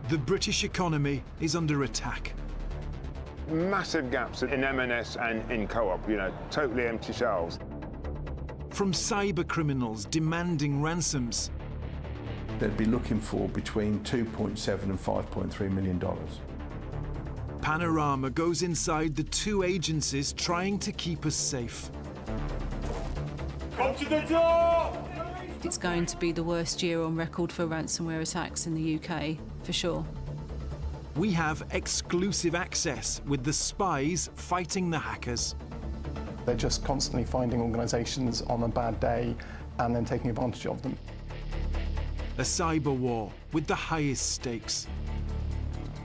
The British economy is under attack. Massive gaps in M&S and in Co-op, you know, totally empty shelves. From cybercriminals demanding ransoms. They'd be looking for between $2.7 and $5.3 million. Panorama goes inside the two agencies trying to keep us safe. Come to the door! It's going to be the worst year on record for ransomware attacks in the UK, for sure. We have exclusive access with the spies fighting the hackers. They're just constantly finding organisations on a bad day and then taking advantage of them. A cyber war with the highest stakes.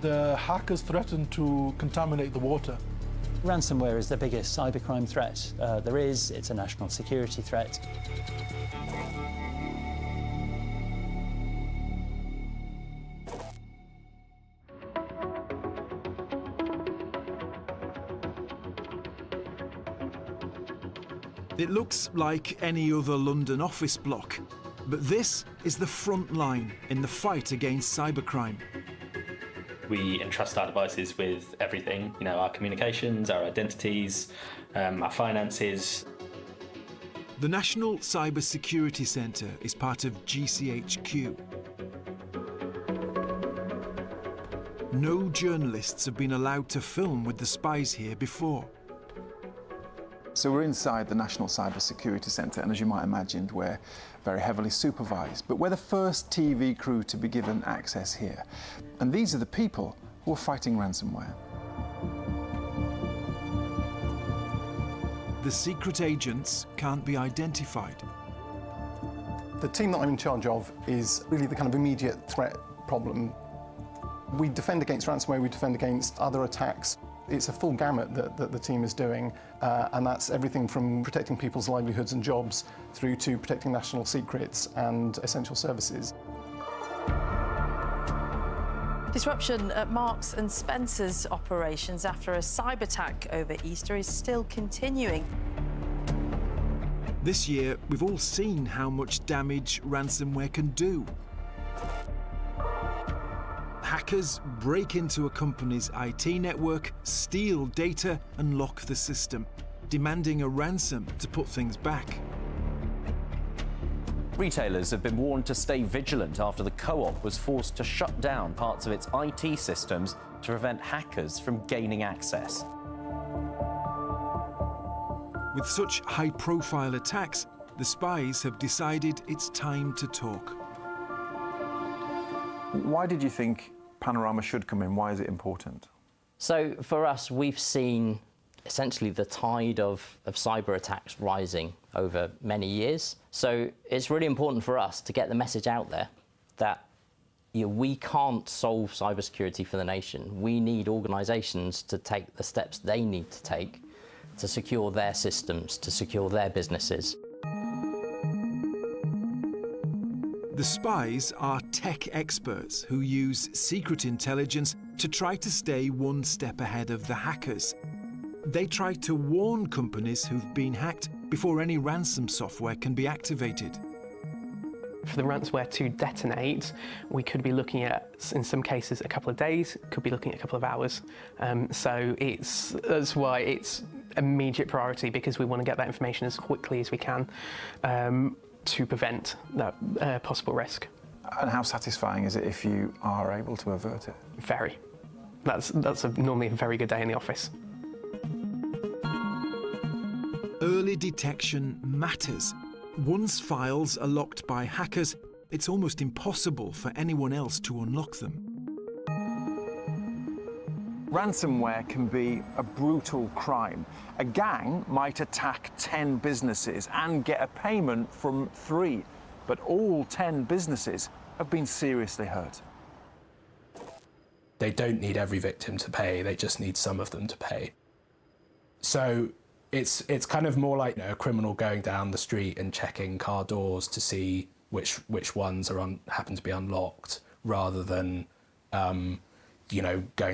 The hackers threaten to contaminate the water. Ransomware is the biggest cybercrime threat there is. It's a national security threat. It looks like any other London office block, but this is the front line in the fight against cybercrime. We entrust our devices with everything, you know, our communications, our identities, our finances. The National Cyber Security Centre is part of GCHQ. No journalists have been allowed to film with the spies here before. So we're inside the National Cyber Security Centre, and as you might imagine, we're very heavily supervised. But we're the first TV crew to be given access here. And these are the people who are fighting ransomware. The secret agents can't be identified. The team that I'm in charge of is really the kind of immediate threat problem. We defend against ransomware, we defend against other attacks. It's a full gamut that the team is doing, and that's everything from protecting people's livelihoods and jobs through to protecting national secrets and essential services. Disruption at Marks and Spencer's operations after a cyber attack over Easter is still continuing. This year, we've all seen how much damage ransomware can do. Hackers break into a company's IT network, steal data and lock the system, demanding a ransom to put things back. Retailers have been warned to stay vigilant after the Co-op was forced to shut down parts of its IT systems to prevent hackers from gaining access. With such high-profile attacks, the spies have decided it's time to talk. Why did you think Panorama should come in? Why is it important? So for us, we've seen essentially the tide of cyber attacks rising over many years. So it's really important for us to get the message out there that we can't solve cybersecurity for the nation. We need organisations to take the steps they need to take to secure their systems, to secure their businesses. The spies are tech experts who use secret intelligence to try to stay one step ahead of the hackers. They try to warn companies who've been hacked before any ransom software can be activated. For the ransomware to detonate, we could be looking at, in some cases, a couple of days, could be looking at a couple of hours. So that's why it's immediate priority, because we want to get that information as quickly as we can to prevent that possible risk. And how satisfying is it if you are able to avert it? Very. That's normally a very good day in the office. Early detection matters. Once files are locked by hackers, it's almost impossible for anyone else to unlock them. Ransomware can be a brutal crime. A gang might attack 10 businesses and get a payment from 3, but all 10 businesses have been seriously hurt. They don't need every victim to pay, they just need some of them to pay. So it's kind of more like, a criminal going down the street and checking car doors to see which ones are happen to be unlocked, rather than going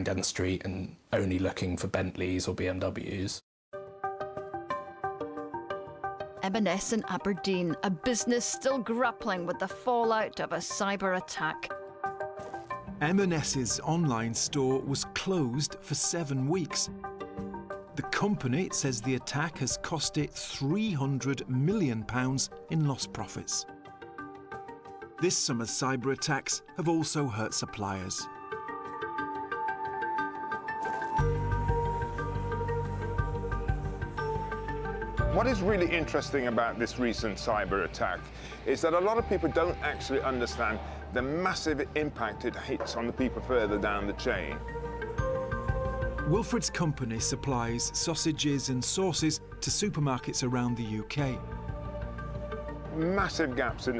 down the street and only looking for Bentleys or BMWs. M&S in Aberdeen, a business still grappling with the fallout of a cyber attack. M&S's online store was closed for 7 weeks. The company says the attack has cost it £300 million in lost profits. This summer's cyber attacks have also hurt suppliers. What is really interesting about this recent cyber attack is that a lot of people don't actually understand the massive impact it hits on the people further down the chain. Wilfred's company supplies sausages and sauces to supermarkets around the UK. Massive gaps in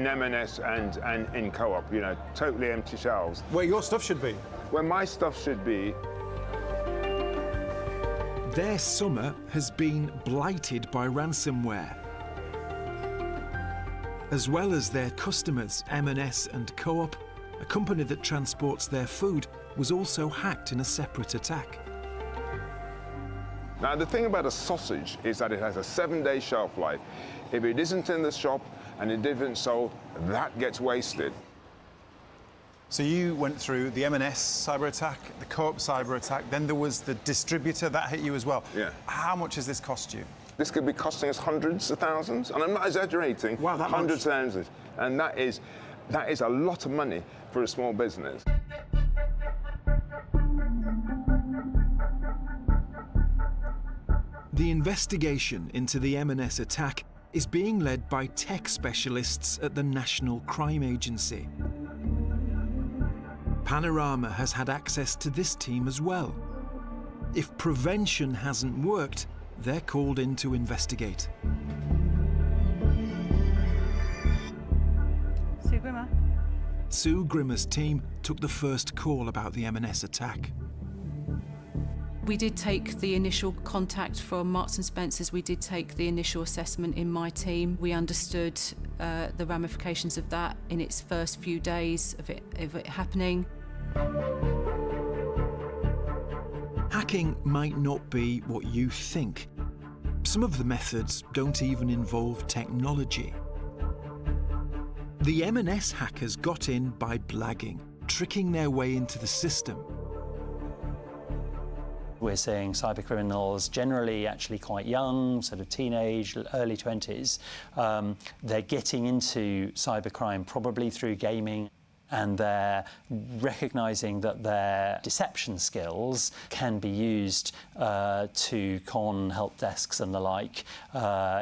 M&S and in Co-op, you know, totally empty shelves. Where your stuff should be. Where my stuff should be. Their summer has been blighted by ransomware. As well as their customers, M&S and Co-op, a company that transports their food, was also hacked in a separate attack. Now, the thing about a sausage is that it has a 7-day shelf life. If it isn't in the shop and it isn't sold, that gets wasted. So you went through the M&S cyber attack, the Co-op cyber attack, then there was the distributor that hit you as well. Yeah. How much has this cost you? This could be costing us hundreds of thousands, and I'm not exaggerating. Wow, that hundreds much? of thousands, and that is a lot of money for a small business. The investigation into the M&S attack is being led by tech specialists at the National Crime Agency. Panorama has had access to this team as well. If prevention hasn't worked, they're called in to investigate. Sue Grimmer. Sue Grimmer's team took the first call about the M&S attack. We did take the initial contact from Marks and Spencer's. We did take the initial assessment in my team. We understood the ramifications of that in its first few days of it happening. Hacking might not be what you think. Some of the methods don't even involve technology. The M&S hackers got in by blagging, tricking their way into the system. We're seeing cybercriminals generally actually quite young, sort of teenage, early 20s. They're getting into cybercrime probably through gaming, and they're recognising that their deception skills can be used to con help desks and the like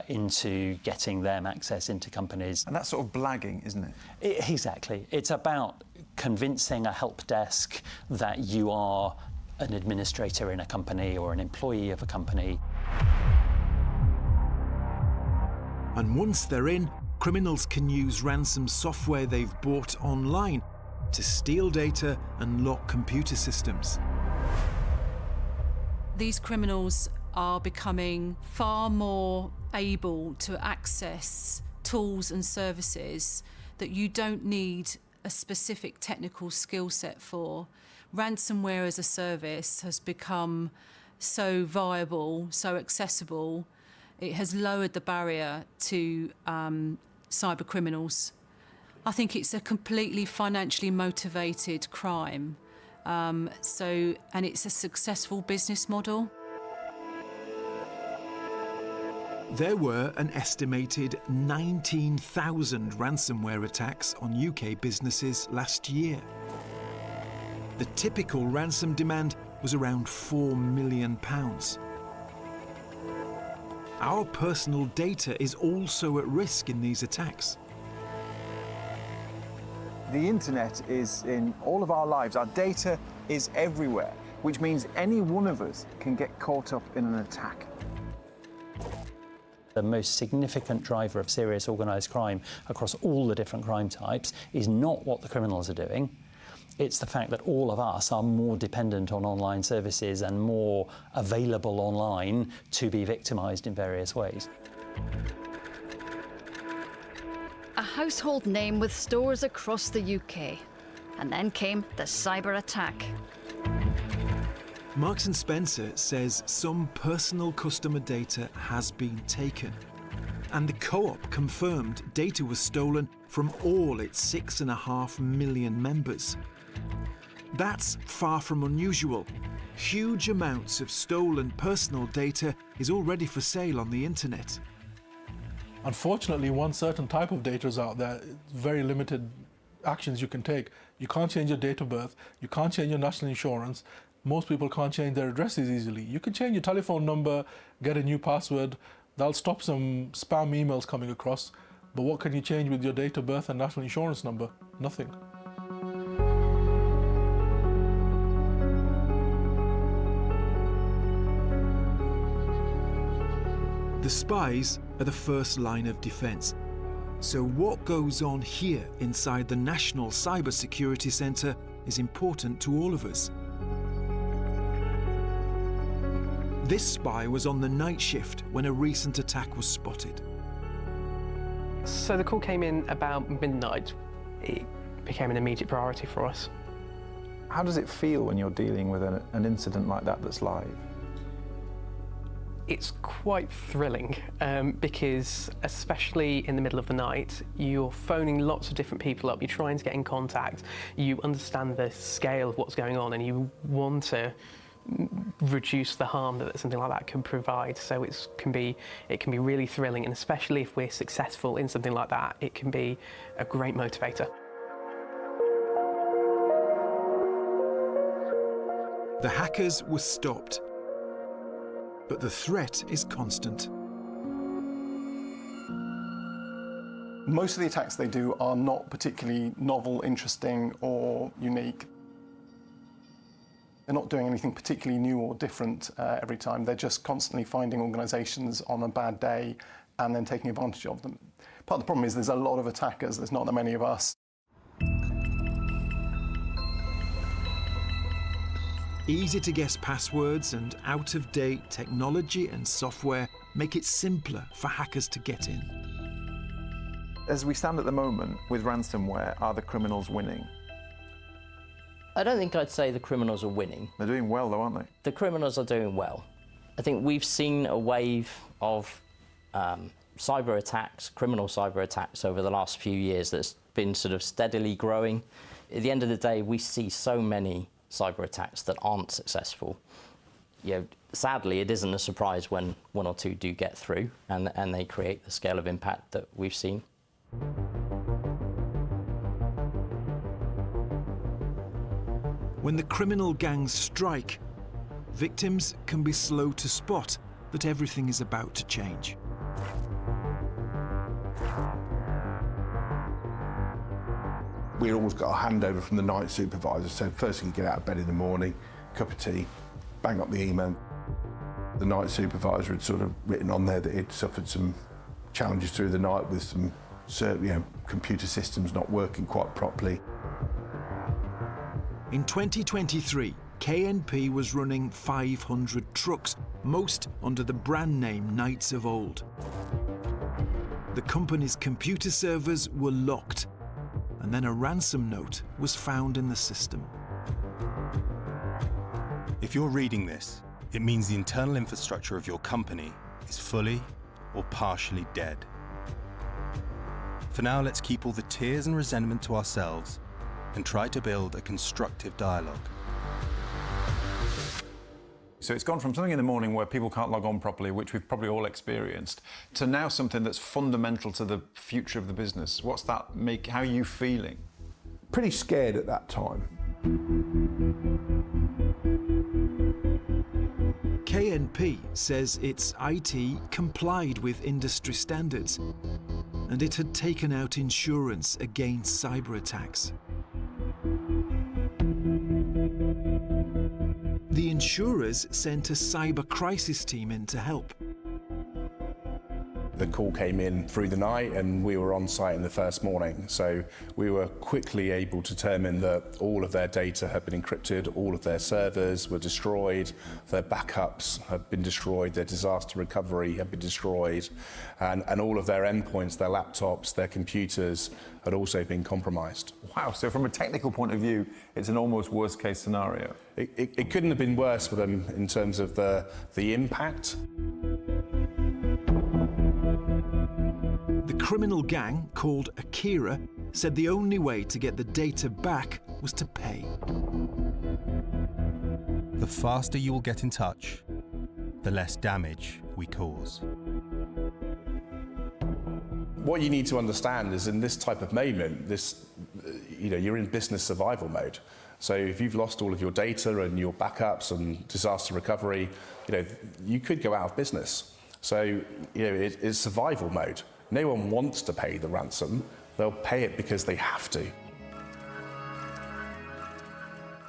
into getting them access into companies. And that's sort of blagging, isn't it? Exactly. It's about convincing a help desk that you are an administrator in a company or an employee of a company. And once they're in, criminals can use ransom software they've bought online to steal data and lock computer systems. These criminals are becoming far more able to access tools and services that you don't need a specific technical skill set for. Ransomware as a service has become so viable, so accessible. It has lowered the barrier to cyber criminals. I think it's a completely financially motivated crime. And it's a successful business model. There were an estimated 19,000 ransomware attacks on UK businesses last year. The typical ransom demand was around £4 million. Our personal data is also at risk in these attacks. The internet is in all of our lives. Our data is everywhere, which means any one of us can get caught up in an attack. The most significant driver of serious organised crime across all the different crime types is not what the criminals are doing. It's the fact that all of us are more dependent on online services and more available online to be victimised in various ways. A household name with stores across the UK. And then came the cyber attack. Marks and Spencer says some personal customer data has been taken. And the Co-op confirmed data was stolen from all its 6.5 million members. That's far from unusual. Huge amounts of stolen personal data is already for sale on the internet. Unfortunately, one certain type of data is out there. Very limited actions you can take. You can't change your date of birth. You can't change your national insurance. Most people can't change their addresses easily. You can change your telephone number, get a new password. That'll stop some spam emails coming across. But what can you change with your date of birth and national insurance number? Nothing. The spies are the first line of defence. So what goes on here inside the National Cybersecurity Centre is important to all of us. This spy was on the night shift when a recent attack was spotted. So the call came in about midnight. It became an immediate priority for us. How does it feel when you're dealing with an incident like that that's live? It's quite thrilling because, especially in the middle of the night, you're phoning lots of different people up, you're trying to get in contact, you understand the scale of what's going on and you want to reduce the harm that something like that can provide. So it can be really thrilling, and especially if we're successful in something like that, it can be a great motivator. The hackers were stopped, but the threat is constant. Most of the attacks they do are not particularly novel, interesting, or unique. They're not doing anything particularly new or different every time. They're just constantly finding organisations on a bad day and then taking advantage of them. Part of the problem is there's a lot of attackers, there's not that many of us. Easy to guess passwords and out-of-date technology and software make it simpler for hackers to get in. As we stand at the moment with ransomware, are the criminals winning? I don't think I'd say the criminals are winning. They're doing well though, aren't they? The criminals are doing well. I think we've seen a wave of cyber attacks, criminal cyber attacks over the last few years that's been sort of steadily growing. At the end of the day, we see so many cyber attacks that aren't successful. You know, sadly, it isn't a surprise when one or two do get through and they create the scale of impact that we've seen. When the criminal gangs strike, victims can be slow to spot that everything is about to change. We always got a handover from the night supervisor, so first thing you get out of bed in the morning, cup of tea, bang up the email. The night supervisor had sort of written on there that he'd suffered some challenges through the night with some computer systems not working quite properly. In 2023, KNP was running 500 trucks, most under the brand name Knights of Old. The company's computer servers were locked, and then a ransom note was found in the system. If you're reading this, it means the internal infrastructure of your company is fully or partially dead. For now, let's keep all the tears and resentment to ourselves and try to build a constructive dialogue. So it's gone from something in the morning where people can't log on properly, which we've probably all experienced, to now something that's fundamental to the future of the business. What's that make? How are you feeling? Pretty scared at that time. KNP says its IT complied with industry standards, and it had taken out insurance against cyber attacks. The insurers sent a cyber crisis team in to help. The call came in through the night and we were on site in the first morning. So we were quickly able to determine that all of their data had been encrypted, all of their servers were destroyed, their backups had been destroyed, their disaster recovery had been destroyed, and all of their endpoints, their laptops, their computers had also been compromised. Wow, so from a technical point of view, it's an almost worst case scenario. It couldn't have been worse for them in terms of the impact. The criminal gang, called Akira, said the only way to get the data back was to pay. The faster you will get in touch, the less damage we cause. What you need to understand is in this type of moment, you're in business survival mode. So if you've lost all of your data and your backups and disaster recovery, you could go out of business. So it's survival mode. No one wants to pay the ransom. They'll pay it because they have to.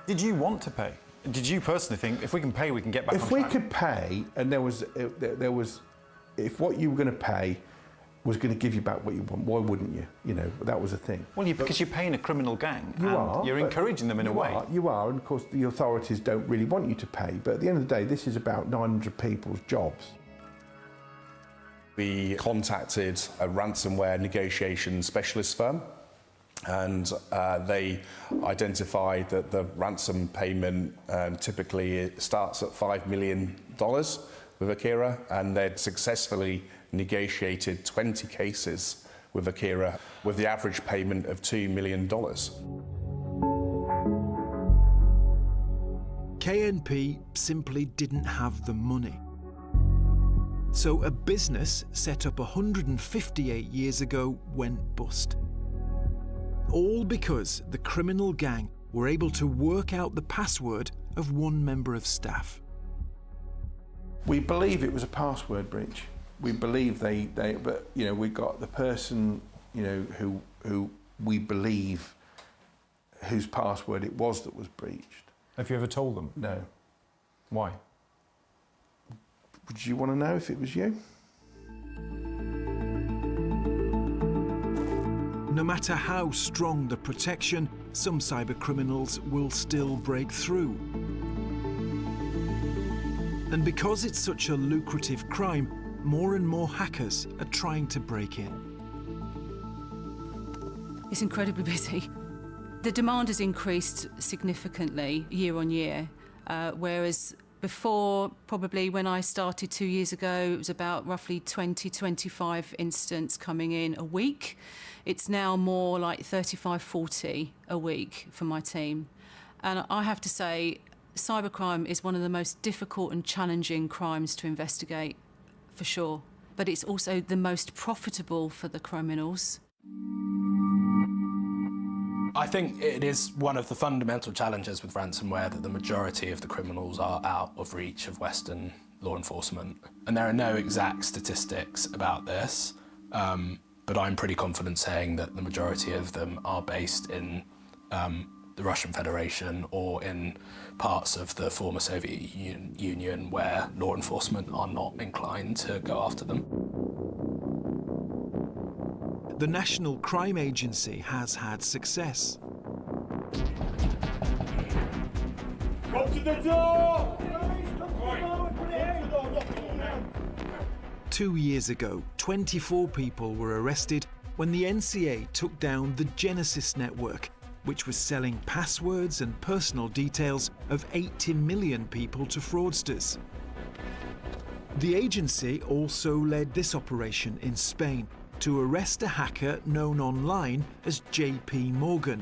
Did you want to pay? Did you personally think if we can pay, we can get back on track? If we could pay, and if what you were going to pay was going to give you back what you want, why wouldn't you? That was a thing. Well, because you're paying a criminal gang. You're but encouraging them in a way. You are, and of course the authorities don't really want you to pay. But at the end of the day, this is about 900 people's jobs. We contacted a ransomware negotiation specialist firm, and they identified that the ransom payment typically starts at $5 million with Akira, and they'd successfully negotiated 20 cases with Akira with the average payment of $2 million. KNP simply didn't have the money. So a business set up 158 years ago went bust. All because the criminal gang were able to work out the password of one member of staff. We believe it was a password breach. We believe but we got the person, who we believe whose password it was that was breached. Have you ever told them? No. Why? Would you want to know if it was you? No matter how strong the protection, some cybercriminals will still break through. And because it's such a lucrative crime, more and more hackers are trying to break in. It's incredibly busy. The demand has increased significantly year on year, whereas before, probably when I started 2 years ago, it was about roughly 20-25 incidents coming in a week. It's now more like 35-40 a week for my team. And I have to say, cybercrime is one of the most difficult and challenging crimes to investigate, for sure. But it's also the most profitable for the criminals. I think it is one of the fundamental challenges with ransomware that the majority of the criminals are out of reach of Western law enforcement. And there are no exact statistics about this, but I'm pretty confident saying that the majority of them are based in the Russian Federation or in parts of the former Soviet Union where law enforcement are not inclined to go after them. The National Crime Agency has had success. Come to the door! 2 years ago, 24 people were arrested when the NCA took down the Genesis network, which was selling passwords and personal details of 80 million people to fraudsters. The agency also led this operation in Spain to arrest a hacker known online as JP Morgan,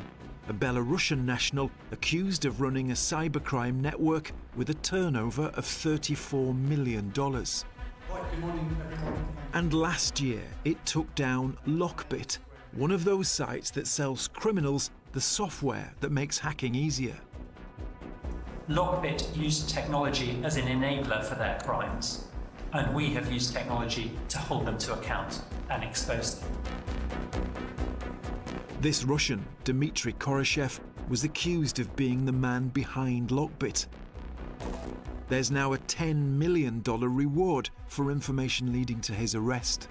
a Belarusian national accused of running a cybercrime network with a turnover of $34 million. And last year, it took down Lockbit, one of those sites that sells criminals the software that makes hacking easier. Lockbit used technology as an enabler for their crimes, and we have used technology to hold them to account and expose them. This Russian, Dmitry Koroshev, was accused of being the man behind Lockbit. There's now a $10 million reward for information leading to his arrest.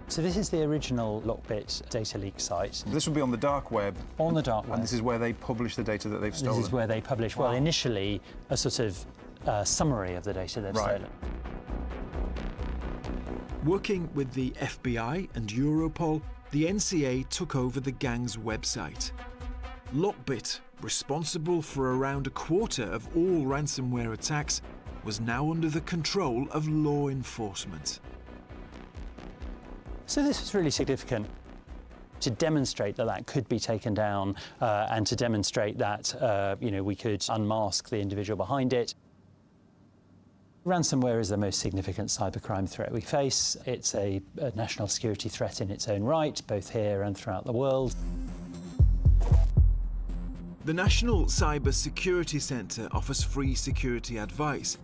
So this is the original Lockbit data leak site. This would be on the dark web? On the dark web. And this is where they publish the data that they've stolen? This is where they publish, well, initially a sort of summary of the data they've stolen. Working with the FBI and Europol, the NCA took over the gang's website. Lockbit, responsible for around a quarter of all ransomware attacks, was now under the control of law enforcement. So this was really significant. to demonstrate that that could be taken down and to demonstrate that we could unmask the individual behind it. Ransomware is the most significant cybercrime threat we face. It's a national security threat in its own right, both here and throughout the world. The National Cyber Security Centre offers free security advice.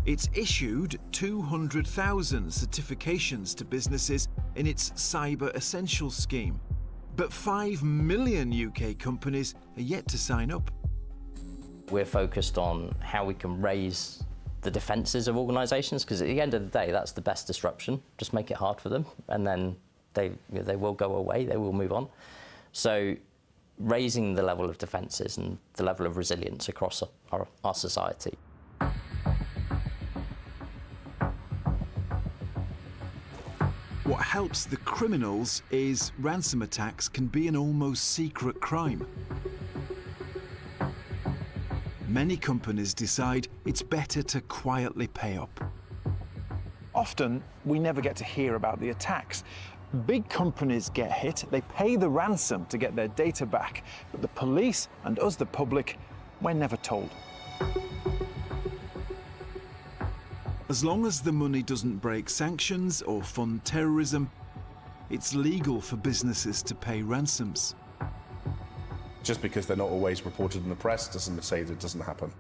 It's issued 200,000 certifications to businesses in its Cyber Essentials scheme. But 5 million UK companies are yet to sign up. We're focused on how we can raise the defences of organisations, because at the end of the day, that's the best disruption. Just make it hard for them, and then they will go away, they will move on. So raising the level of defences and the level of resilience across our society. What helps the criminals is ransom attacks can be an almost secret crime. Many companies decide it's better to quietly pay up. Often, we never get to hear about the attacks. Big companies get hit, they pay the ransom to get their data back, but the police and us, the public, we're never told. As long as the money doesn't break sanctions or fund terrorism, it's legal for businesses to pay ransoms. Just because they're not always reported in the press doesn't say that it doesn't happen.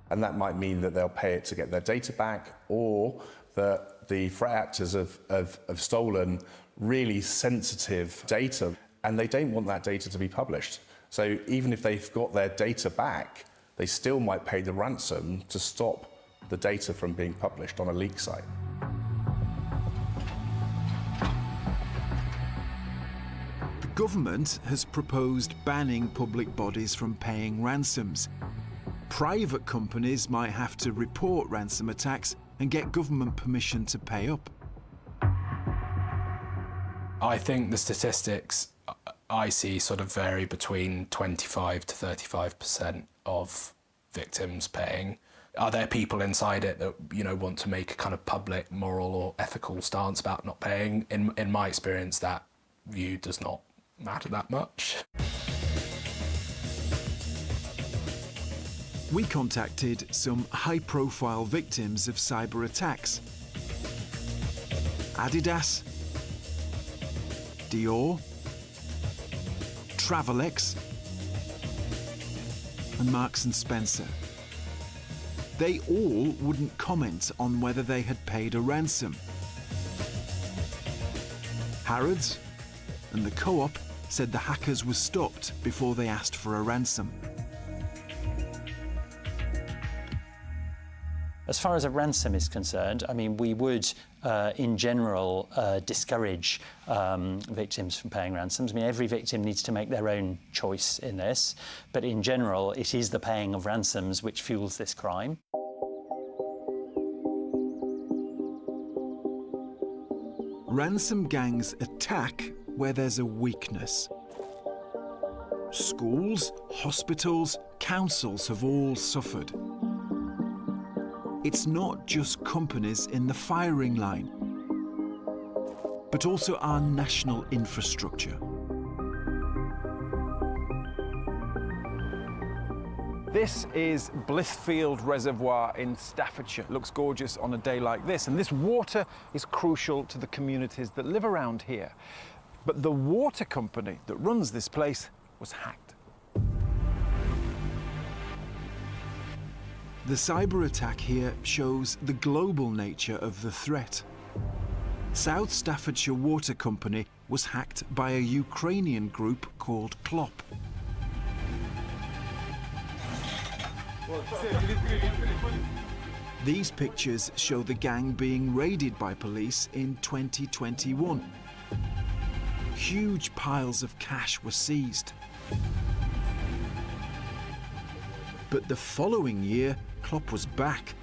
And that might mean that they'll pay it to get their data back, or that the threat actors have stolen really sensitive data and they don't want that data to be published. So even if they've got their data back, they still might pay the ransom to stop the data from being published on a leak site. The government has proposed banning public bodies from paying ransoms. Private companies might have to report ransom attacks and get government permission to pay up. I think the statistics I see sort of vary between 25 to 35% of victims paying. Are there people inside it that want to make a kind of public, moral or ethical stance about not paying? In my experience, that view does not matter that much. We contacted some high-profile victims of cyber attacks. Adidas, Dior, Travelex, and Marks & Spencer. They all wouldn't comment on whether they had paid a ransom. Harrods and the Co-op said the hackers were stopped before they asked for a ransom. As far as a ransom is concerned, I mean, we would, in general, discourage victims from paying ransoms. I mean, every victim needs to make their own choice in this, but in general, it is the paying of ransoms which fuels this crime. Ransom gangs attack where there's a weakness. Schools, hospitals, councils have all suffered. It's not just companies in the firing line, but also our national infrastructure. This is Blithfield Reservoir in Staffordshire. It looks gorgeous on a day like this, and this water is crucial to the communities that live around here. But the water company that runs this place was hacked. The cyber attack here shows the global nature of the threat. South Staffordshire Water Company was hacked by a Ukrainian group called Klop. These pictures show the gang being raided by police in 2021. Huge piles of cash were seized. But the following year, Klop was back,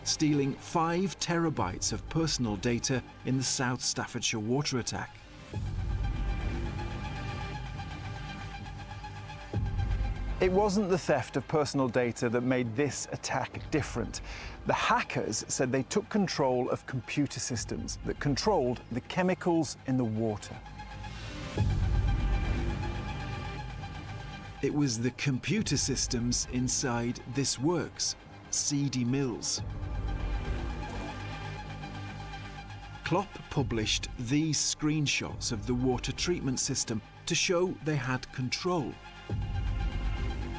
stealing 5 terabytes of personal data in the South Staffordshire water attack. It wasn't the theft of personal data that made this attack different. The hackers said they took control of computer systems that controlled the chemicals in the water. It was the computer systems inside this works, seedy mills. Klopp published these screenshots of the water treatment system to show they had control.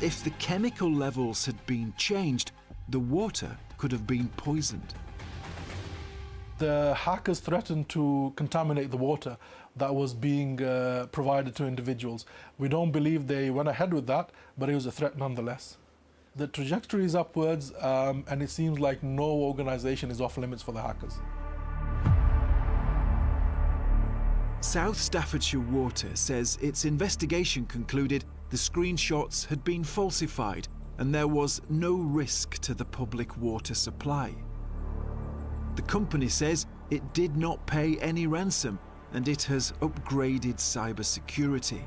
If the chemical levels had been changed, the water could have been poisoned. The hackers threatened to contaminate the water that was being provided to individuals. We don't believe they went ahead with that, but it was a threat nonetheless. The trajectory is upwards, and it seems like no organization is off limits for the hackers. South Staffordshire Water says its investigation concluded the screenshots had been falsified and there was no risk to the public water supply. The company says it did not pay any ransom and it has upgraded cybersecurity.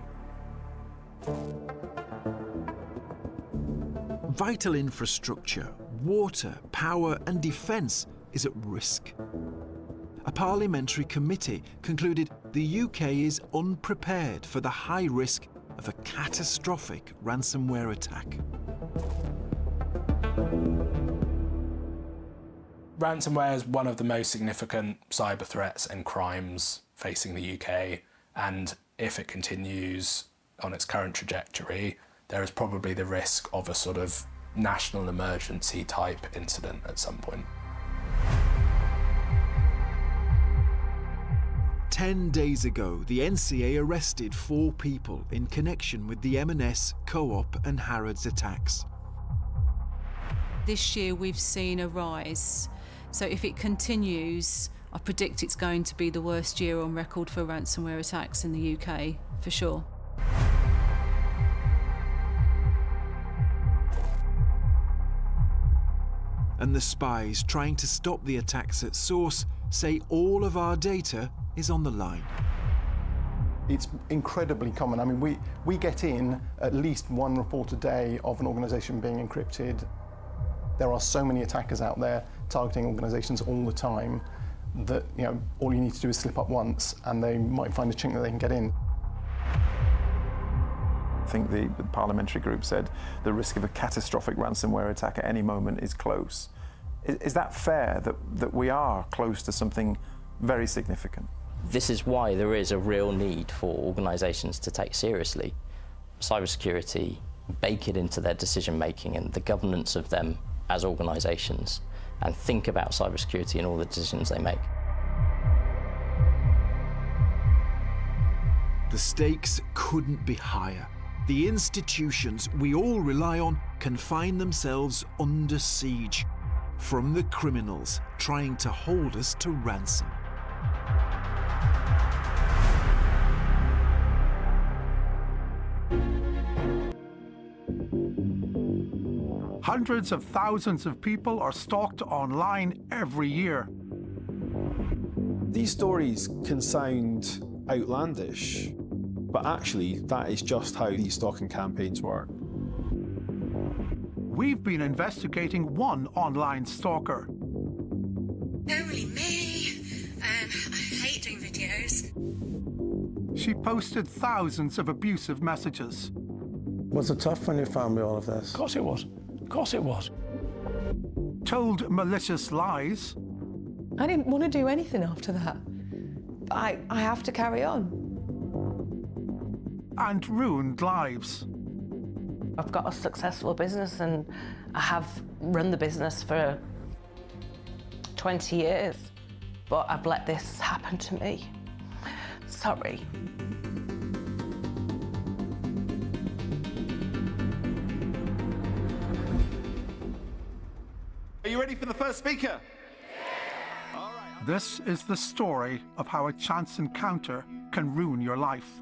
Vital infrastructure, water, power and defence is at risk. A parliamentary committee concluded the UK is unprepared for the high risk of a catastrophic ransomware attack. Ransomware is one of the most significant cyber threats and crimes facing the UK, and if it continues on its current trajectory, there is probably the risk of a sort of national emergency type incident at some point. 10 days ago, the NCA arrested 4 people in connection with the M&S, Co-op and Harrods attacks. This year we've seen a rise. So if it continues, I predict it's going to be the worst year on record for ransomware attacks in the UK, for sure. And the spies trying to stop the attacks at source say all of our data is on the line. It's incredibly common. I mean, we get in at least one report a day of an organisation being encrypted. There are so many attackers out there targeting organisations all the time that, you know, all you need to do is slip up once and they might find a chink that they can get in. I think the parliamentary group said the risk of a catastrophic ransomware attack at any moment is close. Is that fair, that we are close to something very significant? This is why there is a real need for organisations to take seriously cybersecurity, bake it into their decision making and the governance of them as organisations, and think about cybersecurity in all the decisions they make. The stakes couldn't be higher. The institutions we all rely on can find themselves under siege from the criminals trying to hold us to ransom. Hundreds of thousands of people are stalked online every year. These stories can sound outlandish, but actually that is just how these stalking campaigns work. We've been investigating one online stalker. Only me. I hate doing videos. She posted thousands of abusive messages. Was it tough when you found me all of this? Of course it was. Of course it was. Told malicious lies. I didn't want to do anything after that. But I have to carry on. And ruined lives. I've got a successful business and I have run the business for 20 years, but I've let this happen to me. Sorry. Are you ready for the first speaker? This is the story of how a chance encounter can ruin your life.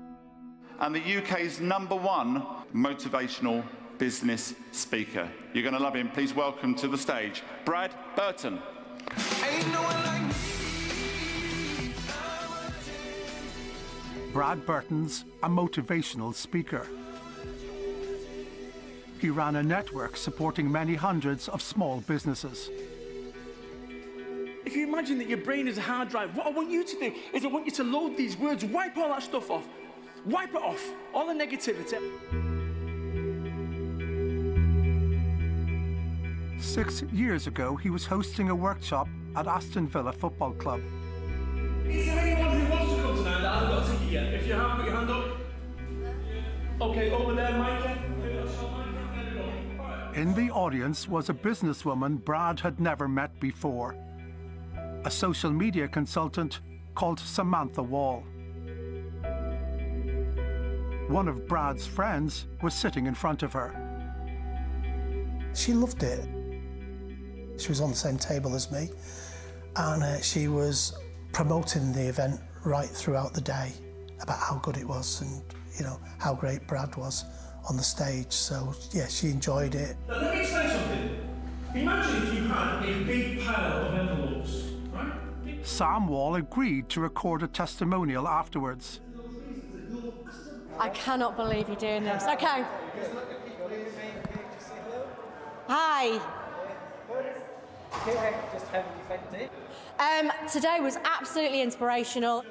And the UK's #1 motivational business speaker. You're going to love him. Please welcome to the stage, Brad Burton. Brad Burton's a motivational speaker. He ran a network supporting many hundreds of small businesses. If you imagine that your brain is a hard drive, what I want you to do is I want you to load these words, wipe all that stuff off. Wipe it off, all the negativity. 6 years ago, he was hosting a workshop at Aston Villa Football Club. Is there anyone who wants to come tonight that hasn't got a ticket yet? If you have, put your hand up. Okay, over there, Mike. In the audience was a businesswoman Brad had never met before, a social media consultant called Samantha Wall. One of Brad's friends was sitting in front of her. She loved it. She was on the same table as me, and she was promoting the event right throughout the day about how good it was and, you know, how great Brad was on the stage. So, yeah, she enjoyed it. Now, let me explain something. Imagine if you had a big pile of envelopes, right? Sam Wall agreed to record a testimonial afterwards. I cannot believe you're doing this. Okay. Hi. Just how you found it? Today was absolutely inspirational.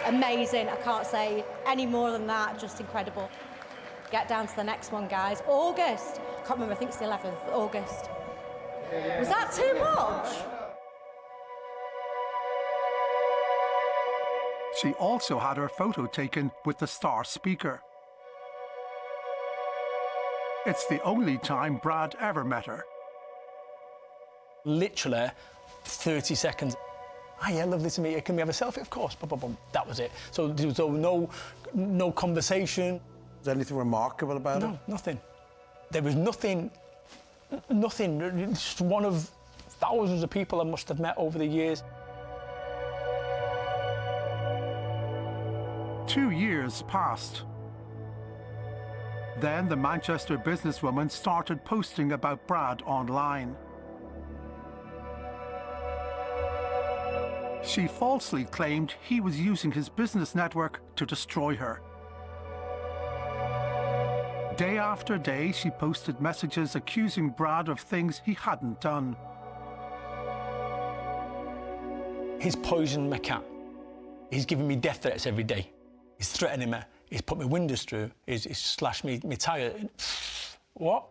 Amazing. I can't say any more than that. Just incredible. Get down to the next one, guys. August. Can't remember. I think it's the 11th. August. Was that too much? She also had her photo taken with the star speaker. It's the only time Brad ever met her. Literally 30 seconds. Hi, yeah, lovely to meet you. Can we have a selfie? Of course. Boom, boom, boom. That was it. So there was no conversation. Was there anything remarkable about it? No, nothing. There was nothing. Just one of thousands of people I must have met over the years. 2 years passed. Then the Manchester businesswoman started posting about Brad online. She falsely claimed he was using his business network to destroy her. Day after day, she posted messages accusing Brad of things he hadn't done. He's poisoned my cat. He's giving me death threats every day. He's threatening me. He's put my windows through. He's slashed me tyre. What?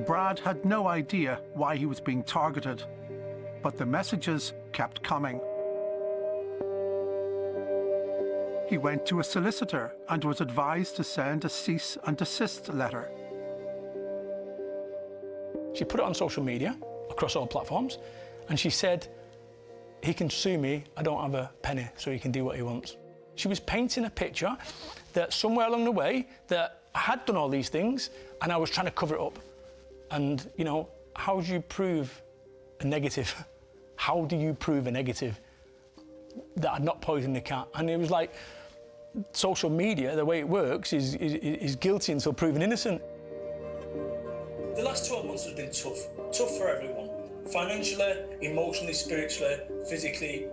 Brad had no idea why he was being targeted, but the messages kept coming. He went to a solicitor and was advised to send a cease and desist letter. She put it on social media, across all platforms, and she said, he can sue me, I don't have a penny, so he can do what he wants. She was painting a picture that somewhere along the way that I had done all these things and I was trying to cover it up. And, you know, how do you prove a negative? How do you prove a negative that I'd not poisoned the cat? And it was like, social media, the way it works, is guilty until proven innocent. The last 12 months has been tough for everyone. Financially, emotionally, spiritually, physically,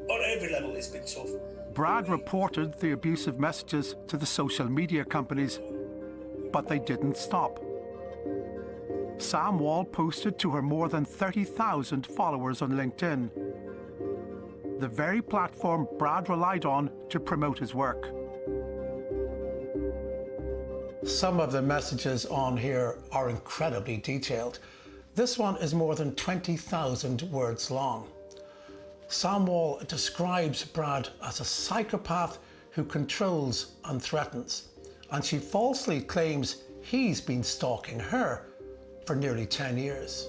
on every level it's been tough. Brad reported the abusive messages to the social media companies, but they didn't stop. Sam Wall posted to her more than 30,000 followers on LinkedIn, the very platform Brad relied on to promote his work. Some of the messages on here are incredibly detailed. This one is more than 20,000 words long. Sam Wall describes Brad as a psychopath who controls and threatens, and she falsely claims he's been stalking her for nearly 10 years.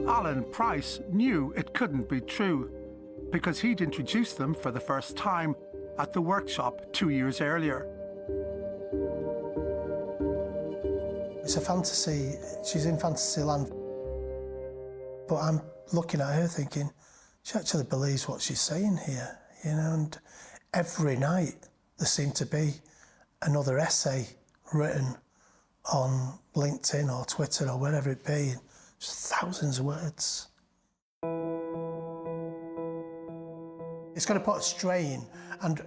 Alan Price knew it couldn't be true because he'd introduced them for the first time at the workshop 2 years earlier. It's a fantasy, she's in fantasy land. But I'm looking at her thinking, she actually believes what she's saying here, you know, and every night there seemed to be another essay written on LinkedIn or Twitter or wherever it be, just thousands of words. It's going to put a strain, and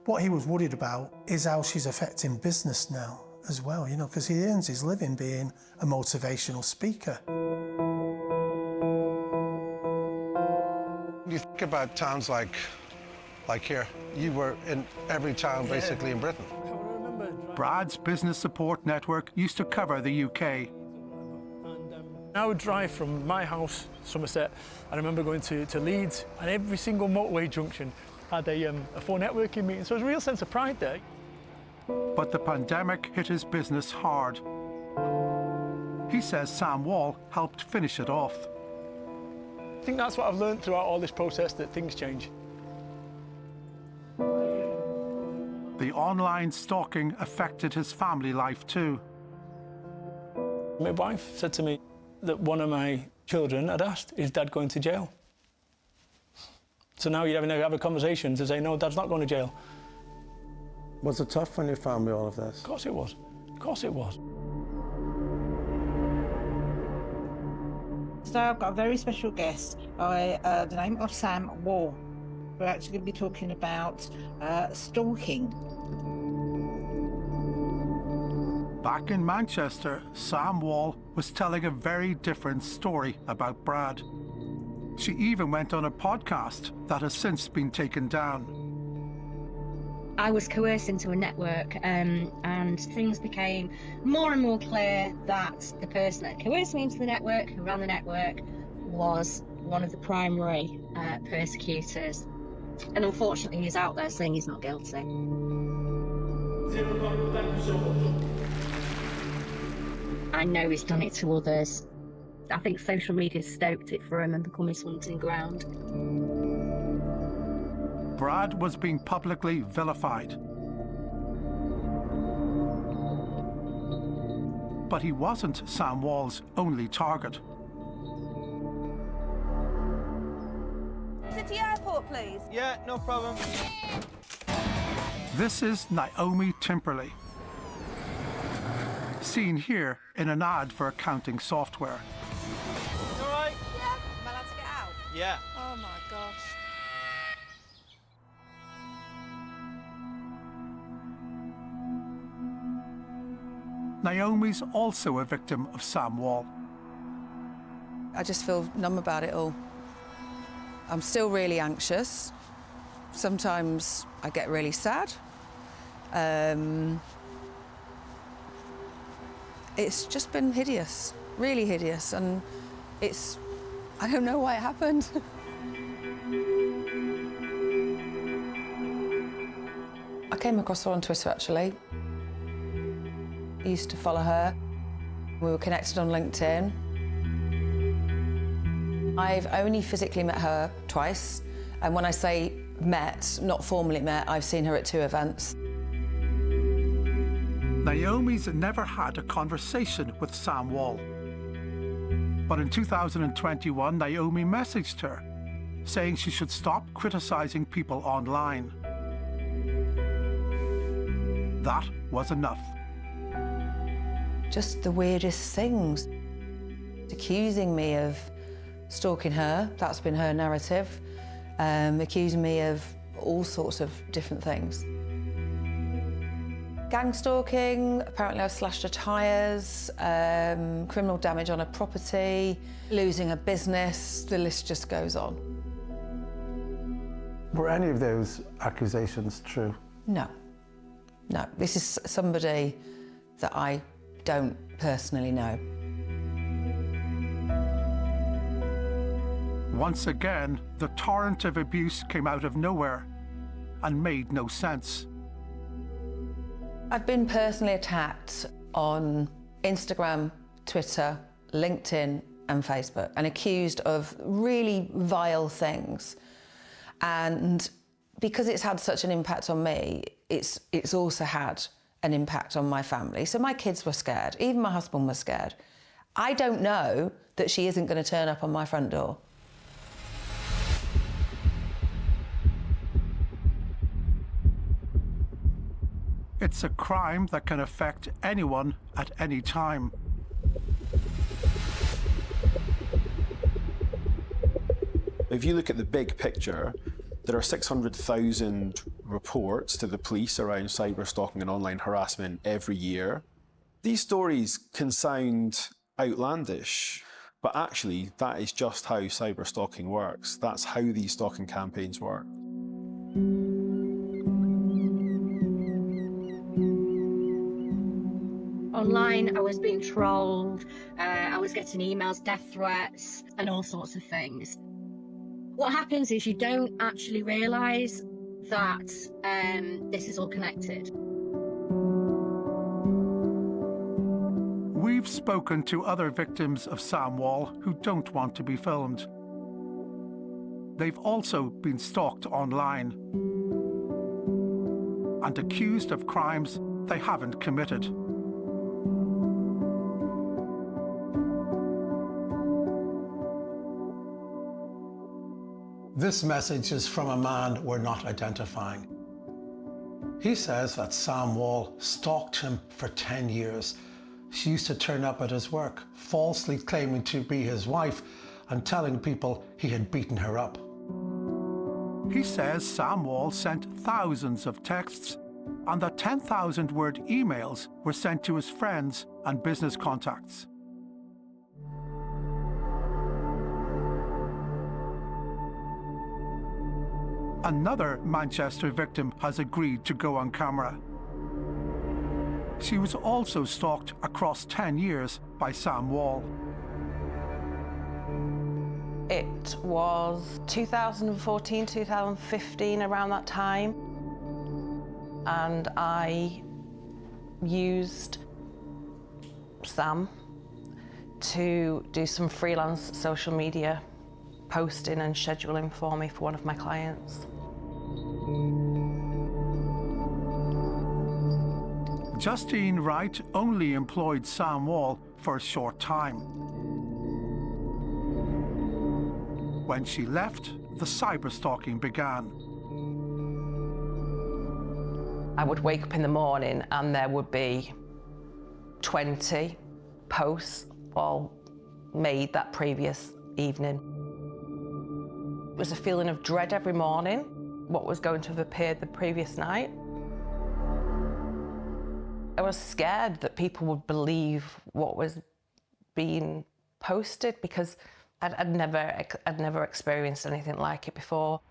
what he was worried about is how she's affecting business now as well, you know, because he earns his living being a motivational speaker. You think about towns like Like here, you were in every town basically in Britain. Brad's business support network used to cover the UK. I would drive from my house, Somerset, and I remember going to Leeds, and every single motorway junction had a phone networking meeting, so there was a real sense of pride there. But the pandemic hit his business hard. He says Sam Wall helped finish it off. I think that's what I've learned throughout all this process, that things change. The online stalking affected his family life too. My wife said to me that one of my children had asked, "Is Dad going to jail?" So now you're having to have a conversation to say, "No, Dad's not going to jail." Was it tough on your family, all of this? Of course it was. Of course it was. So I've got a very special guest by the name of Sam Wall. We're actually going to be talking about stalking. Back in Manchester, Sam Wall was telling a very different story about Brad. She even went on a podcast that has since been taken down. I was coerced into a network and things became more and more clear that the person that coerced me into the network, who ran the network, was one of the primary persecutors. And unfortunately, he's out there saying he's not guilty. I know he's done it to others. I think social media stoked it for him and become his hunting ground. Brad was being publicly vilified. But he wasn't Sam Wall's only target. City Airport, please. Yeah, no problem. This is Naomi Timperley, seen here in an ad for accounting software. You all right? Yeah. Am I allowed to get out? Yeah. Oh my gosh. Naomi's also a victim of Sam Wall. I just feel numb about it all. I'm still really anxious. Sometimes I get really sad. It's just been hideous, really hideous, and I don't know why it happened. I came across her on Twitter, actually. I used to follow her. We were connected on LinkedIn. I've only physically met her twice, and when I say met, not formally met, I've seen her at 2 events. Naomi's never had a conversation with Sam Wall. But in 2021, Naomi messaged her, saying she should stop criticizing people online. That was enough. Just the weirdest things. Accusing me of stalking her, that's been her narrative. Accusing me of all sorts of different things. Gang stalking, apparently I've slashed her tyres, criminal damage on her property, losing a business, the list just goes on. Were any of those accusations true? No. No, this is somebody that I don't personally know. Once again, the torrent of abuse came out of nowhere and made no sense. I've been personally attacked on Instagram, Twitter, LinkedIn and Facebook and accused of really vile things. And because it's had such an impact on me, it's also had an impact on my family. So my kids were scared, even my husband was scared. I don't know that she isn't going to turn up on my front door. It's a crime that can affect anyone at any time. If you look at the big picture, there are 600,000 reports to the police around cyber stalking and online harassment every year. These stories can sound outlandish, but actually that is just how cyber stalking works. That's how these stalking campaigns work. Online, I was being trolled, I was getting emails, death threats, and all sorts of things. What happens is you don't actually realise that this is all connected. We've spoken to other victims of Sam Wall who don't want to be filmed. They've also been stalked online and accused of crimes they haven't committed. This message is from a man we're not identifying. He says that Sam Wall stalked him for 10 years. She used to turn up at his work, falsely claiming to be his wife and telling people he had beaten her up. He says Sam Wall sent thousands of texts and that 10,000-word emails were sent to his friends and business contacts. Another Manchester victim has agreed to go on camera. She was also stalked across 10 years by Sam Wall. It was 2014, 2015, around that time. And I used Sam to do some freelance social media posting and scheduling for me for one of my clients. Justine Wright only employed Sam Wall for a short time. When she left, the cyberstalking began. I would wake up in the morning and there would be 20 posts all made that previous evening. It was a feeling of dread every morning, what was going to have appeared the previous night. I was scared that people would believe what was being posted because I'd never experienced anything like it before.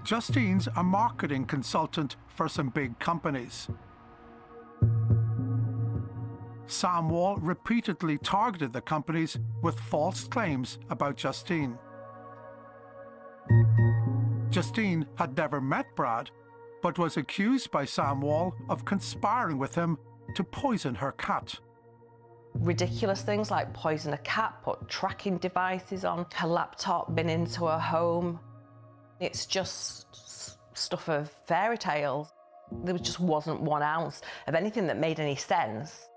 Justine's a marketing consultant for some big companies. Sam Wall repeatedly targeted the companies with false claims about Justine. Justine had never met Brad, but was accused by Sam Wall of conspiring with him to poison her cat. Ridiculous things like poison a cat, put tracking devices on her laptop, been into her home. It's just stuff of fairy tales. There just wasn't 1 ounce of anything that made any sense.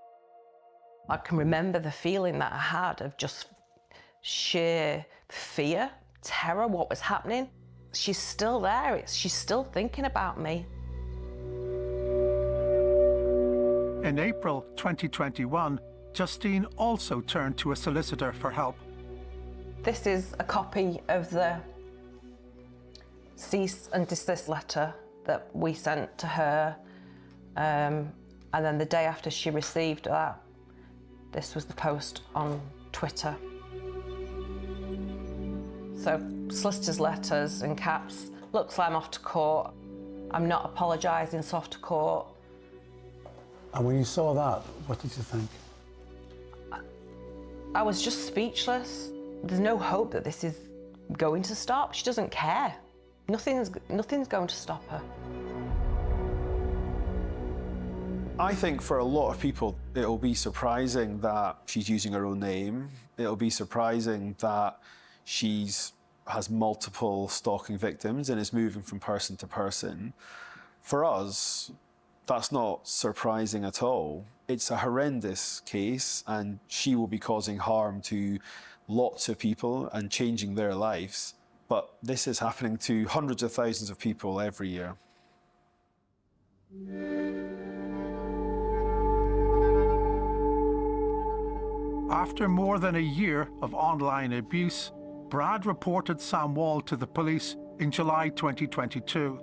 I can remember the feeling that I had of just sheer fear, terror, what was happening. She's still there, she's still thinking about me. In April 2021, Justine also turned to a solicitor for help. This is a copy of the cease and desist letter that we sent to her. And then the day after she received that, this was the post on Twitter. So, solicitor's letters in caps. Looks like I'm off to court. I'm not apologising, so off to court. And when you saw that, what did you think? I was just speechless. There's no hope that this is going to stop. She doesn't care. Nothing's going to stop her. I think for a lot of people, it'll be surprising that she's using her own name. It'll be surprising that has multiple stalking victims and is moving from person to person. For us, that's not surprising at all. It's a horrendous case and she will be causing harm to lots of people and changing their lives. But this is happening to hundreds of thousands of people every year. After more than a year of online abuse, Brad reported Sam Wall to the police in July 2022.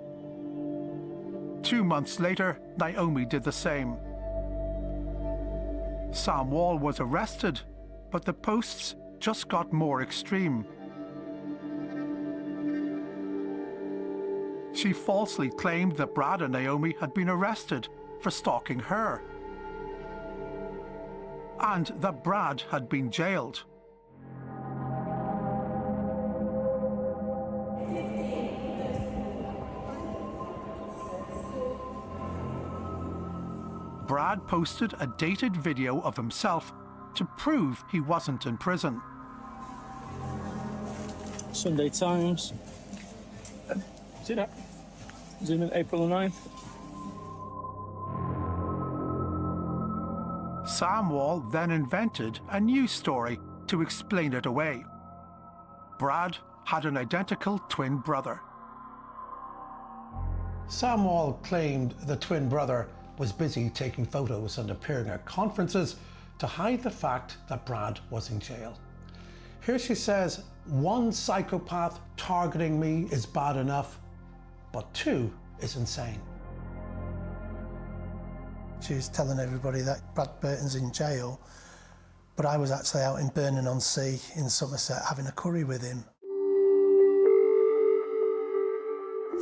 2 months later, Naomi did the same. Sam Wall was arrested, but the posts just got more extreme. She falsely claimed that Brad and Naomi had been arrested for stalking her, and that Brad had been jailed. Brad posted a dated video of himself to prove he wasn't in prison. Sunday Times. See that? Zoom in April the 9th. Sam Wall then invented a new story to explain it away. Brad had an identical twin brother. Sam Wall claimed the twin brother was busy taking photos and appearing at conferences to hide the fact that Brad was in jail. Here she says, one psychopath targeting me is bad enough, but two is insane. She was telling everybody that Brad Burton's in jail, but I was actually out in Burnham-on-Sea in Somerset having a curry with him.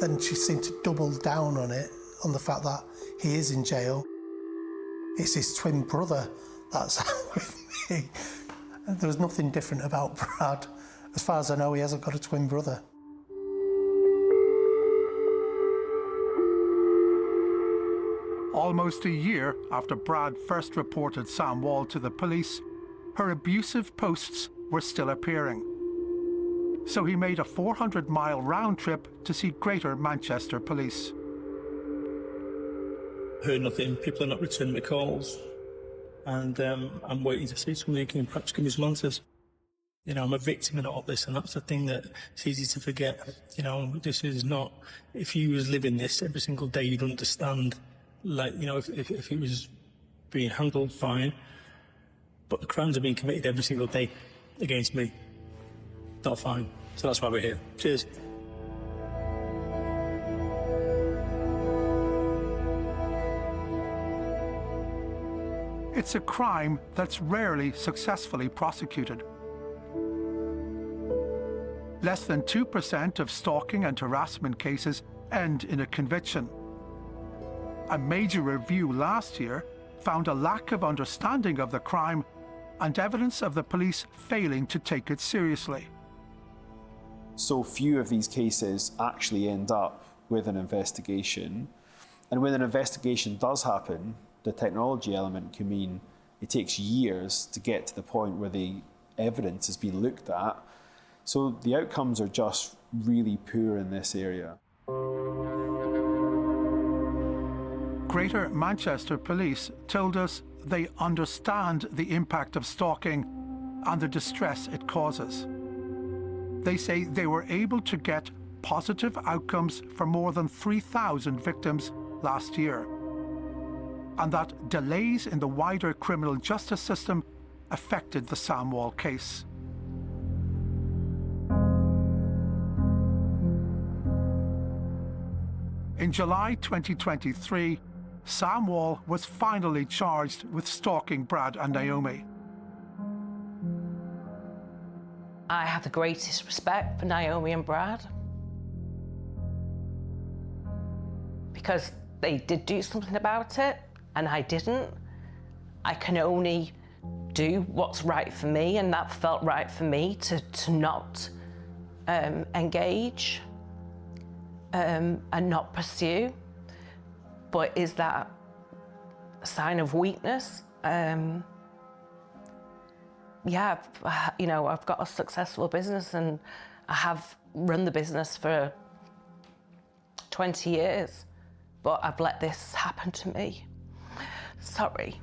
Then she seemed to double down on it, on the fact that he is in jail. It's his twin brother that's out with me. And there was nothing different about Brad. As far as I know, he hasn't got a twin brother. Almost a year after Brad first reported Sam Wall to the police, her abusive posts were still appearing. So he made a 400-mile round trip to see Greater Manchester Police. Heard nothing. People are not returning my calls. And I'm waiting to see somebody who can perhaps give me some answers. You know, I'm a victim in all this, and that's the thing that it's easy to forget. You know, this is not... If you was living this every single day, you'd understand. Like, you know, if it was being handled, fine. But the crimes are being committed every single day against me. Not fine. So that's why we're here. Cheers. It's a crime that's rarely successfully prosecuted. Less than 2% of stalking and harassment cases end in a conviction. A major review last year found a lack of understanding of the crime and evidence of the police failing to take it seriously. So few of these cases actually end up with an investigation. And when an investigation does happen, the technology element can mean it takes years to get to the point where the evidence has been looked at. So the outcomes are just really poor in this area. Greater Manchester Police told us they understand the impact of stalking and the distress it causes. They say they were able to get positive outcomes for more than 3,000 victims last year, and that delays in the wider criminal justice system affected the Sam Wall case. In July 2023, Sam Wall was finally charged with stalking Brad and Naomi. I have the greatest respect for Naomi and Brad, because they did do something about it and I didn't. I can only do what's right for me, and that felt right for me to not engage and not pursue. But is that a sign of weakness? Yeah, you know, I've got a successful business and I have run the business for 20 years, but I've let this happen to me. Sorry.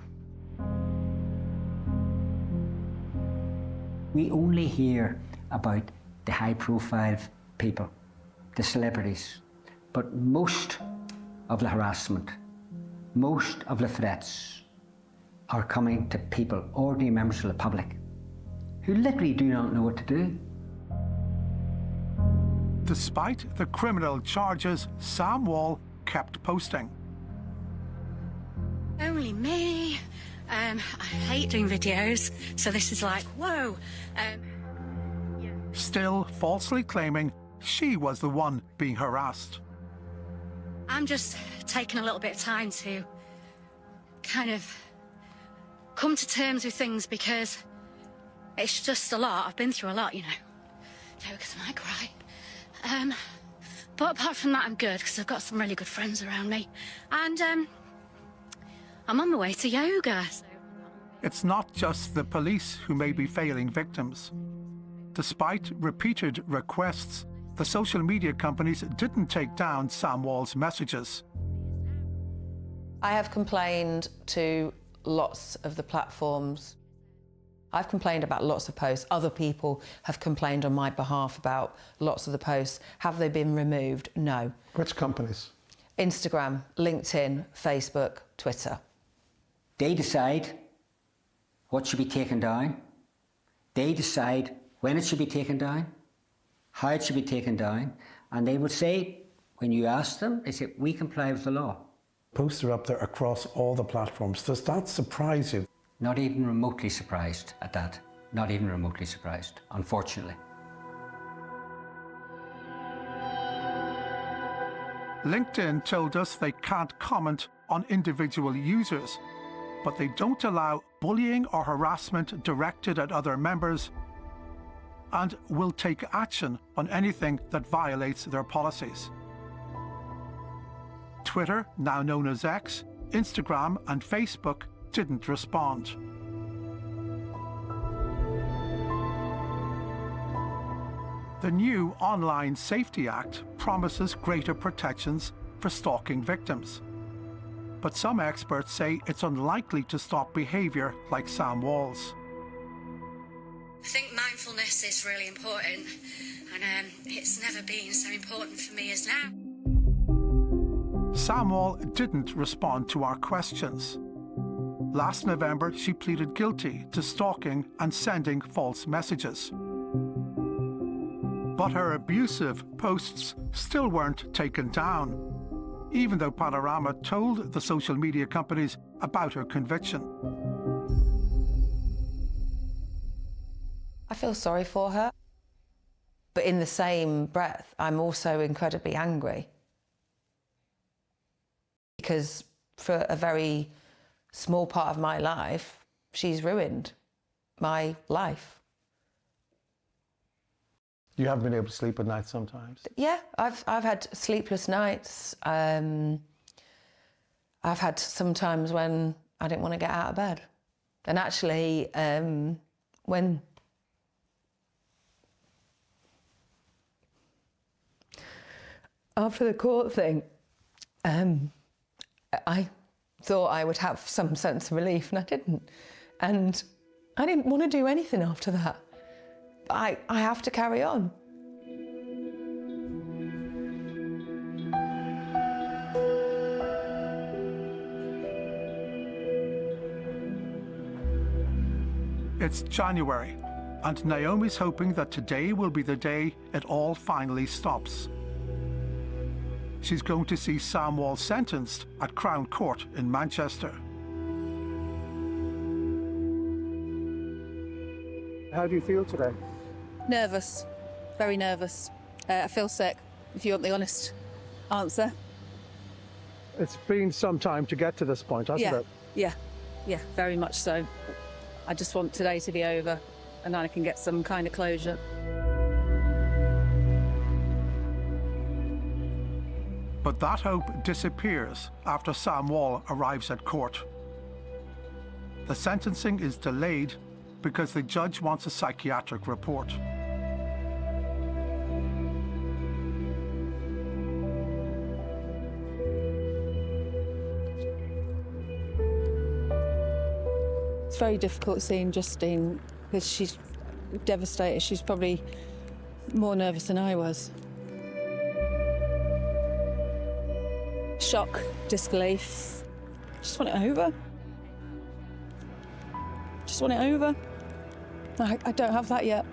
We only hear about the high-profile people, the celebrities, but most of the harassment, most of the threats are coming to people, ordinary members of the public, who literally do not know what to do. Despite the criminal charges, Sam Wall kept posting. Only me. I hate doing videos, so this is like, whoa. Still falsely claiming she was the one being harassed. I'm just taking a little bit of time to kind of come to terms with things because it's just a lot. I've been through a lot, you know. Because I might cry. But apart from that, I'm good because I've got some really good friends around me. And I'm on my way to yoga. It's not just the police who may be failing victims. Despite repeated requests, the social media companies didn't take down Sam Wall's messages. I have complained to lots of the platforms. I've complained about lots of posts. Other people have complained on my behalf about lots of the posts. Have they been removed? No. Which companies? Instagram, LinkedIn, Facebook, Twitter. They decide what should be taken down. They decide when it should be taken down, how it should be taken down, and they would say, when you ask them, they say, we comply with the law. Posts are up there across all the platforms. Does that surprise you? Not even remotely surprised at that. Not even remotely surprised, unfortunately. LinkedIn told us they can't comment on individual users, but they don't allow bullying or harassment directed at other members and will take action on anything that violates their policies. Twitter, now known as X, Instagram and Facebook didn't respond. The new Online Safety Act promises greater protections for stalking victims. But some experts say it's unlikely to stop behaviour like Sam Wall's. I think mindfulness is really important, and it's never been so important for me as now. Sam Wall didn't respond to our questions. Last November, she pleaded guilty to stalking and sending false messages. But her abusive posts still weren't taken down, even though Panorama told the social media companies about her conviction. I feel sorry for her, but in the same breath, I'm also incredibly angry. Because for a very small part of my life, she's ruined my life. You haven't been able to sleep at night sometimes? Yeah, I've had sleepless nights. I've had some times when I didn't want to get out of bed. And actually, when after the court thing, I thought I would have some sense of relief, and I didn't. And I didn't want to do anything after that. I have to carry on. It's January, and Naomi's hoping that today will be the day it all finally stops. She's going to see Sam Wall sentenced at Crown Court in Manchester. How do you feel today? Nervous, very nervous. I feel sick, if you want the honest answer. It's been some time to get to this point, hasn't it? Yeah, very much so. I just want today to be over and then I can get some kind of closure. But that hope disappears after Sam Wall arrives at court. The sentencing is delayed because the judge wants a psychiatric report. It's very difficult seeing Justine because she's devastated. She's probably more nervous than I was. Shock, disbelief. Just want it over. Just want it over. I don't have that yet.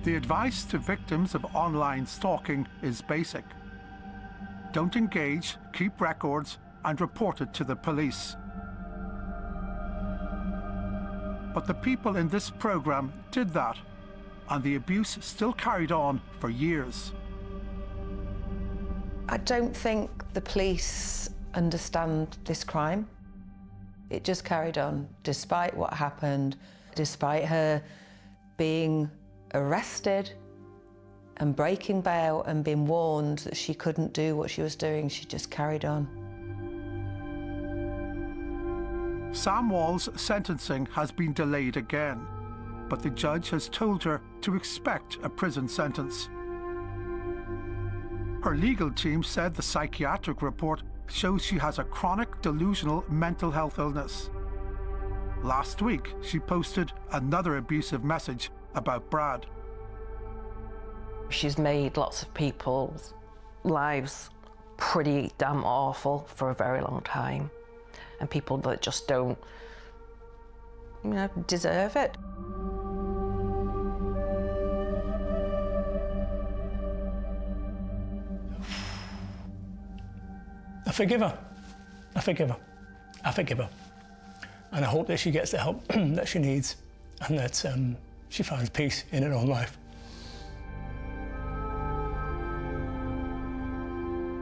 The advice to victims of online stalking is basic. Don't engage, keep records, and report it to the police. But the people in this program did that, and the abuse still carried on for years. I don't think the police understand this crime. It just carried on, despite what happened, despite her being arrested and breaking bail and being warned that she couldn't do what she was doing, she just carried on. Sam Wall's sentencing has been delayed again, but the judge has told her to expect a prison sentence. Her legal team said the psychiatric report shows she has a chronic delusional mental health illness. Last week, she posted another abusive message about Brad. She's made lots of people's lives pretty damn awful for a very long time, and people that just don't, you know, deserve it. I forgive her. I forgive her. I forgive her. And I hope that she gets the help that she needs, and that she finds peace in her own life.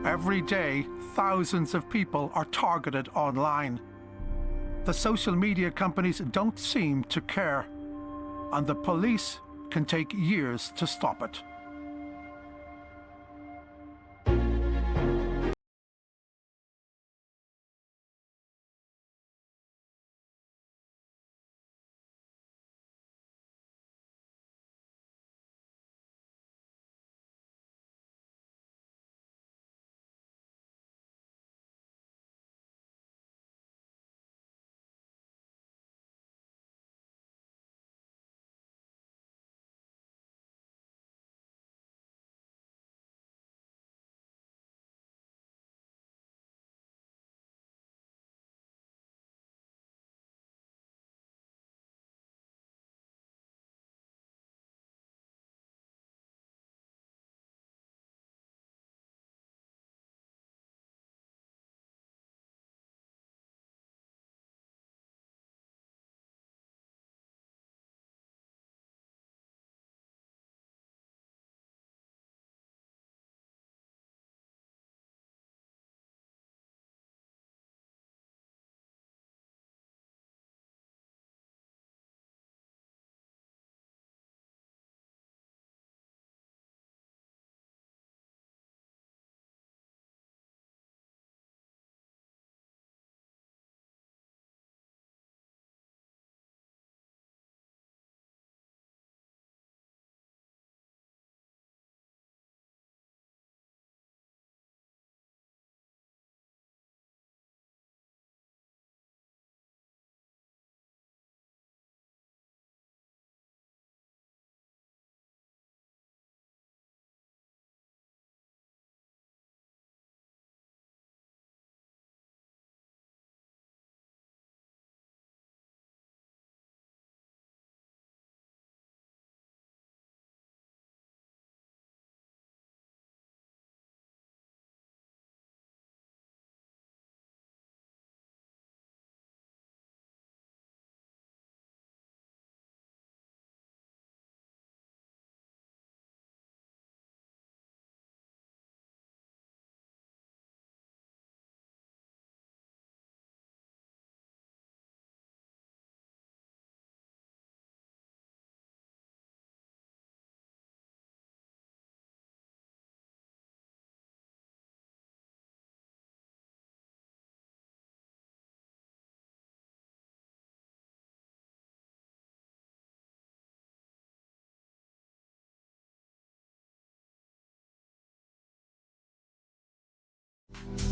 Every day, thousands of people are targeted online. The social media companies don't seem to care, and the police can take years to stop it.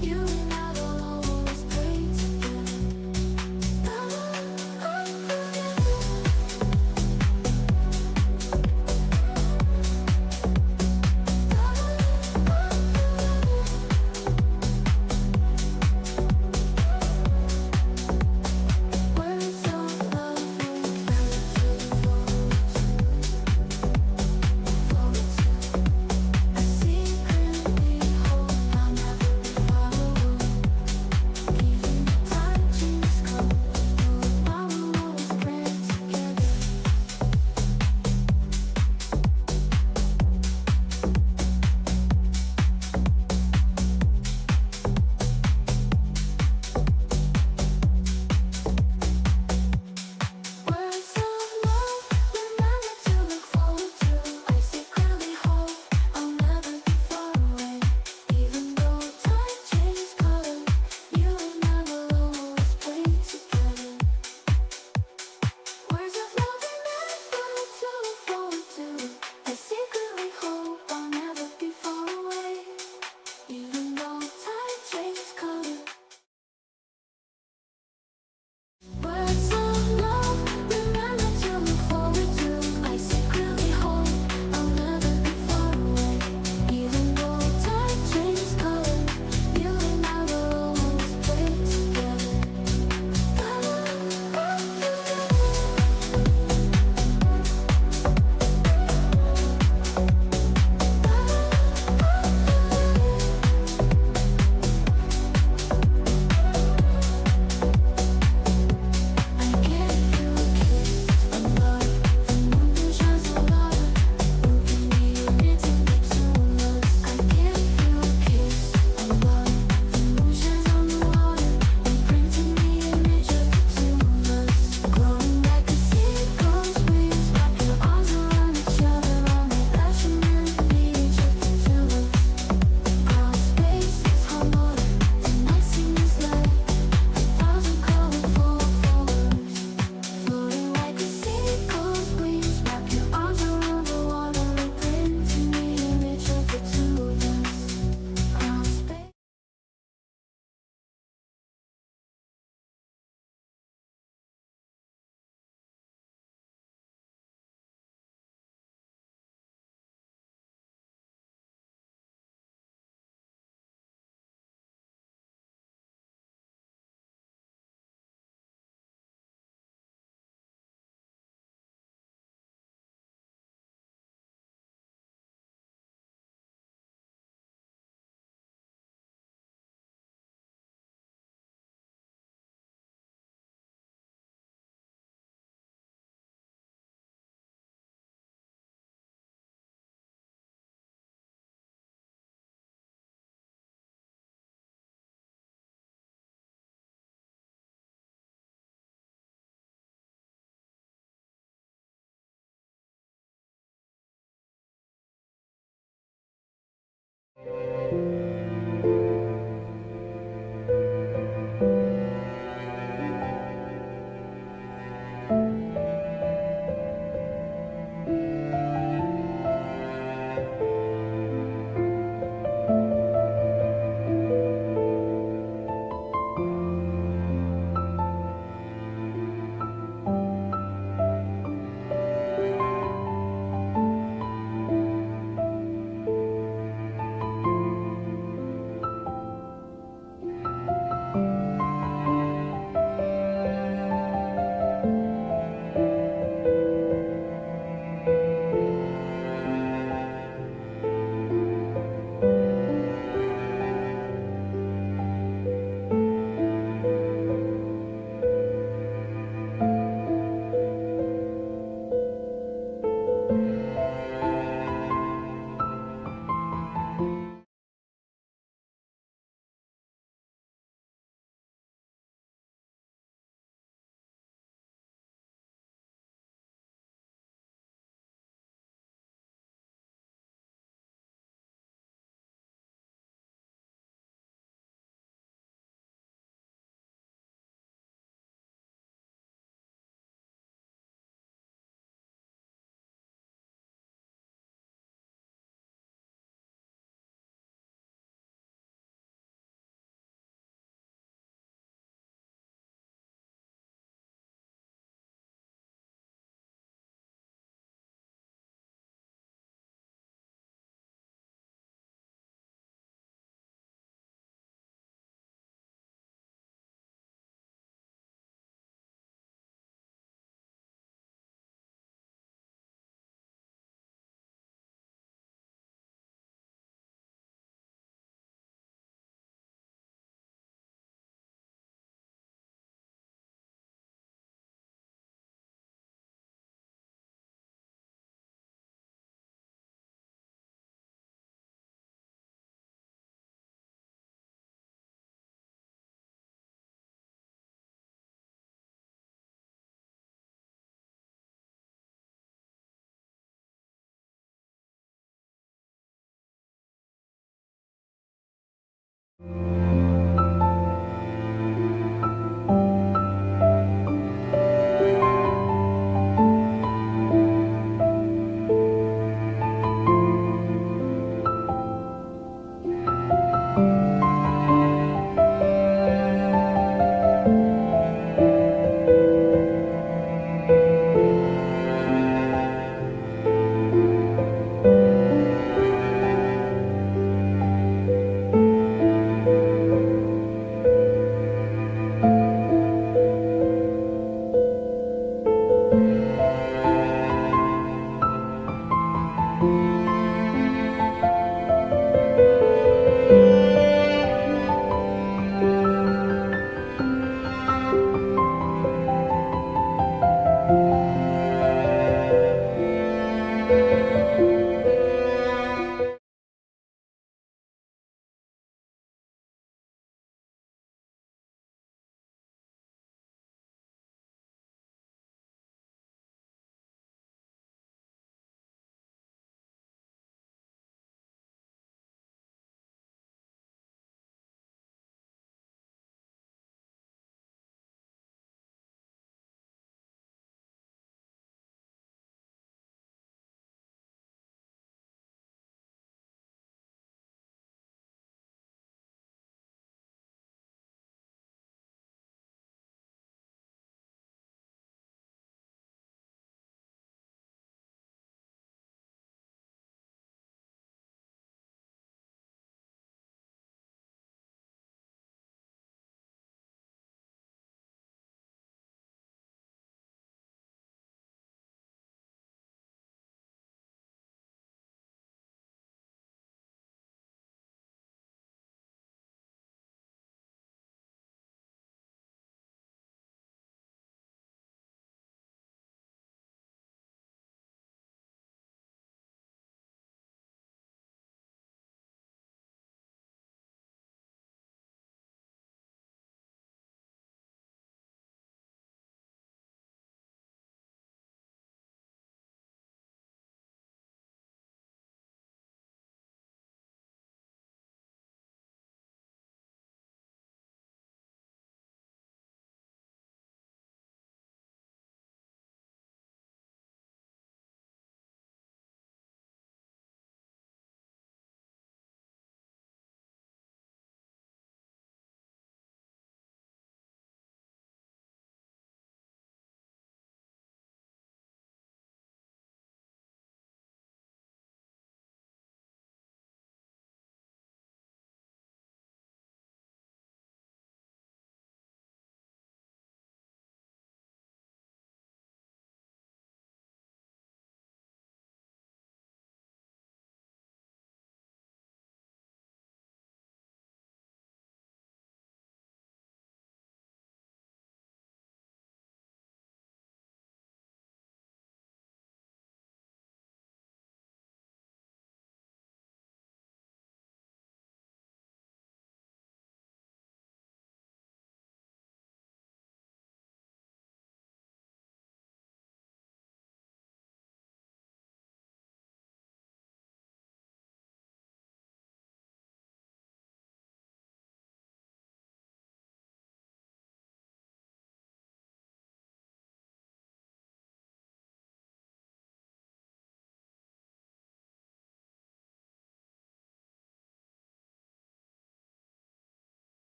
You